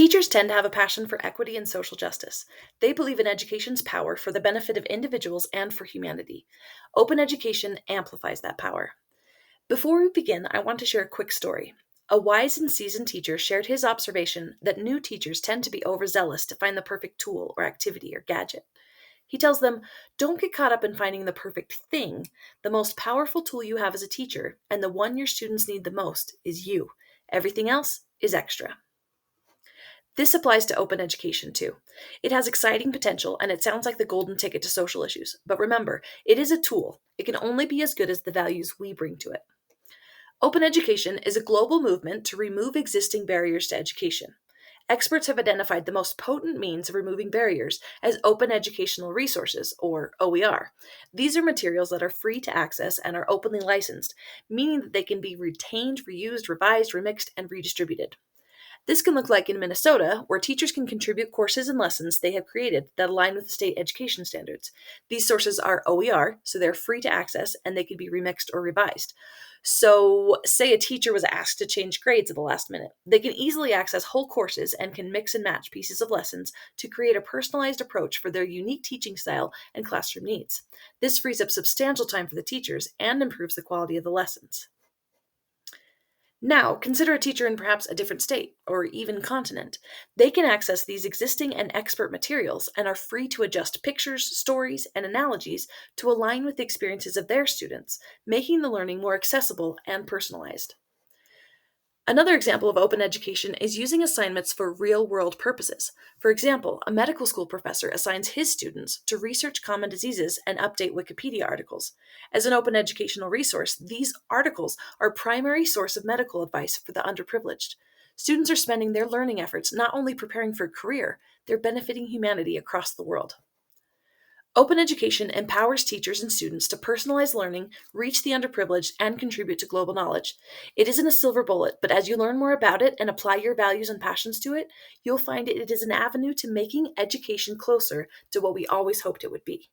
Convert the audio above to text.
Teachers tend to have a passion for equity and social justice. They believe in education's power for the benefit of individuals and for humanity. Open education amplifies that power. Before we begin, I want to share a quick story. A wise and seasoned teacher shared his observation that new teachers tend to be overzealous to find the perfect tool or activity or gadget. He tells them, don't get caught up in finding the perfect thing. The most powerful tool you have as a teacher, and the one your students need the most, is you. Everything else is extra. This applies to open education too. It has exciting potential and it sounds like the golden ticket to social issues. But remember, it is a tool. It can only be as good as the values we bring to it. Open education is a global movement to remove existing barriers to education. Experts have identified the most potent means of removing barriers as open educational resources, or OER. These are materials that are free to access and are openly licensed, meaning that they can be retained, reused, revised, remixed, and redistributed. This can look like in Minnesota, where teachers can contribute courses and lessons they have created that align with the state education standards. These sources are OER, so they're free to access and they can be remixed or revised. So, say a teacher was asked to change grades at the last minute. They can easily access whole courses and can mix and match pieces of lessons to create a personalized approach for their unique teaching style and classroom needs. This frees up substantial time for the teachers and improves the quality of the lessons. Now, consider a teacher in perhaps a different state or even continent. They can access these existing and expert materials and are free to adjust pictures, stories, and analogies to align with the experiences of their students, making the learning more accessible and personalized. Another example of open education is using assignments for real world purposes. For example, a medical school professor assigns his students to research common diseases and update Wikipedia articles. As an open educational resource, these articles are a primary source of medical advice for the underprivileged. Students are spending their learning efforts not only preparing for a career, they're benefiting humanity across the world. Open education empowers teachers and students to personalize learning, reach the underprivileged, and contribute to global knowledge. It isn't a silver bullet, but as you learn more about it and apply your values and passions to it, you'll find it is an avenue to making education closer to what we always hoped it would be.